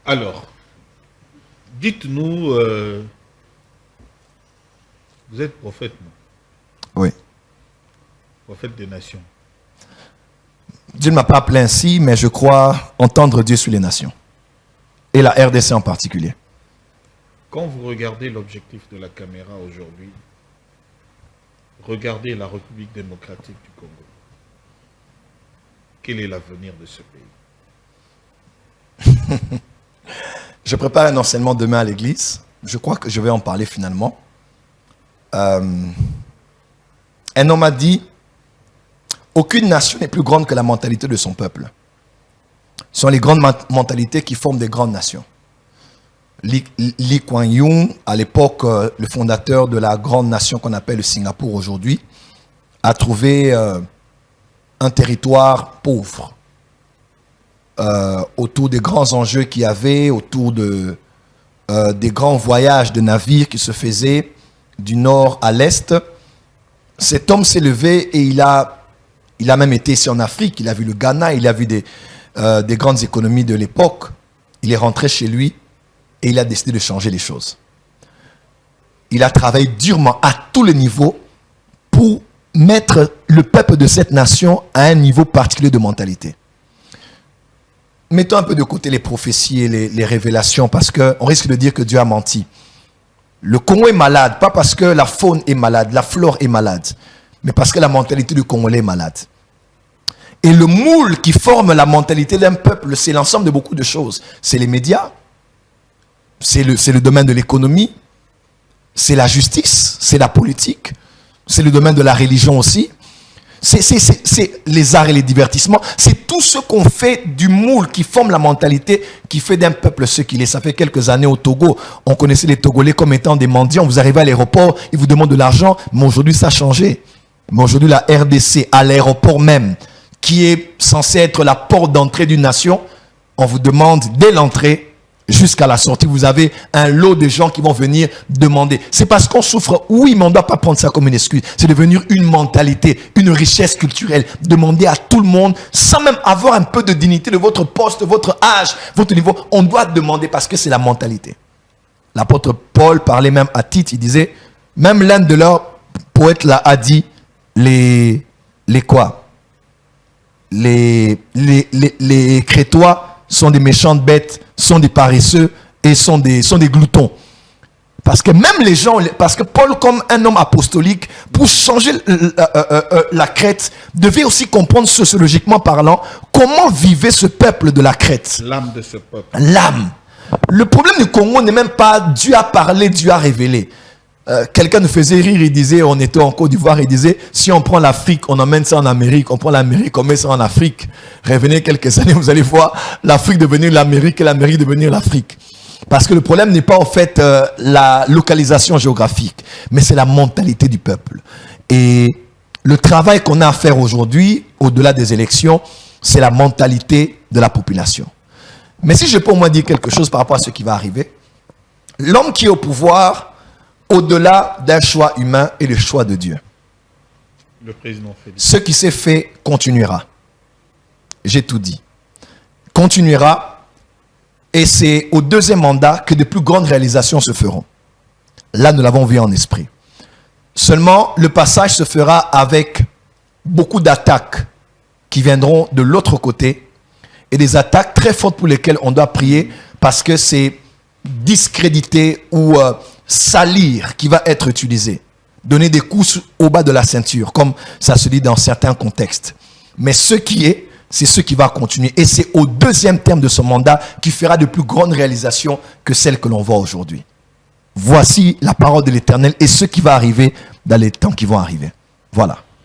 Alors, dites-nous, vous êtes prophète, non? Oui. Prophète des nations. Dieu ne m'a pas appelé ainsi, mais je crois entendre Dieu sur les nations. Et la RDC en particulier. Quand vous regardez l'objectif de la caméra aujourd'hui, regardez la République démocratique du Congo. Quel est l'avenir de ce pays? Je prépare un enseignement demain à l'église. Je crois que je vais en parler finalement. Un homme a dit, aucune nation n'est plus grande que la mentalité de son peuple. Ce sont les grandes mentalités qui forment des grandes nations. Lee Kuan Yew, à l'époque le fondateur de la grande nation qu'on appelle le Singapour aujourd'hui, a trouvé un territoire pauvre autour des grands enjeux qu'il y avait, autour des grands voyages de navires qui se faisaient du nord à l'est. Cet homme s'est levé et il a même été ici en Afrique. Il a vu le Ghana, il a vu des grandes économies de l'époque. Il est rentré chez lui et il a décidé de changer les choses. Il a travaillé durement à tous les niveaux pour mettre le peuple de cette nation à un niveau particulier de mentalité. Mettons un peu de côté les prophéties et les révélations parce qu'on risque de dire que Dieu a menti. Le Congo est malade, pas parce que la faune est malade, la flore est malade, mais parce que la mentalité du Congolais est malade. Et le moule qui forme la mentalité d'un peuple, c'est l'ensemble de beaucoup de choses. C'est les médias, c'est le domaine de l'économie, c'est la justice, c'est la politique, c'est le domaine de la religion aussi. C'est les arts et les divertissements. C'est tout ce qu'on fait du moule qui forme la mentalité, qui fait d'un peuple ce qu'il est. Ça fait quelques années au Togo, on connaissait les Togolais comme étant des mendiants. Vous arrivez à l'aéroport, ils vous demandent de l'argent. Mais aujourd'hui, ça a changé. Mais aujourd'hui, la RDC, à l'aéroport même, qui est censé être la porte d'entrée d'une nation, on vous demande dès l'entrée jusqu'à la sortie, vous avez un lot de gens qui vont venir demander. C'est parce qu'on souffre, oui, mais on ne doit pas prendre ça comme une excuse. C'est devenir une mentalité, une richesse culturelle. Demander à tout le monde, sans même avoir un peu de dignité de votre poste, votre âge, votre niveau. On doit demander parce que c'est la mentalité. L'apôtre Paul parlait même à Tite, il disait, même l'un de leurs poètes là a dit, les Crétois sont des méchantes bêtes, sont des paresseux et sont des gloutons. Parce que même les gens, parce que Paul, comme un homme apostolique, pour changer la Crète, devait aussi comprendre sociologiquement parlant comment vivait ce peuple de la Crète. L'âme de ce peuple. L'âme. Le problème du Congo n'est même pas Dieu a parlé, Dieu a révélé. Quelqu'un nous faisait rire, il disait, on était en Côte d'Ivoire, il disait, si on prend l'Afrique, on emmène ça en Amérique, on prend l'Amérique, on met ça en Afrique. Revenez quelques années, vous allez voir l'Afrique devenir l'Amérique et l'Amérique devenir l'Afrique. Parce que le problème n'est pas en fait la localisation géographique, mais c'est la mentalité du peuple. Et le travail qu'on a à faire aujourd'hui, au-delà des élections, c'est la mentalité de la population. Mais si je peux au moins dire quelque chose par rapport à ce qui va arriver, l'homme qui est au pouvoir, au-delà d'un choix humain et le choix de Dieu. Le président Félix. Ce qui s'est fait continuera. J'ai tout dit. Continuera. Et c'est au deuxième mandat que de plus grandes réalisations se feront. Là, nous l'avons vu en esprit. Seulement, le passage se fera avec beaucoup d'attaques qui viendront de l'autre côté et des attaques très fortes pour lesquelles on doit prier parce que c'est discréditer ou salir qui va être utilisé. Donner des coups au bas de la ceinture, comme ça se dit dans certains contextes. Mais ce qui est, c'est ce qui va continuer. Et c'est au deuxième terme de son mandat qui fera de plus grandes réalisations que celles que l'on voit aujourd'hui. Voici la parole de l'Éternel et ce qui va arriver dans les temps qui vont arriver. Voilà.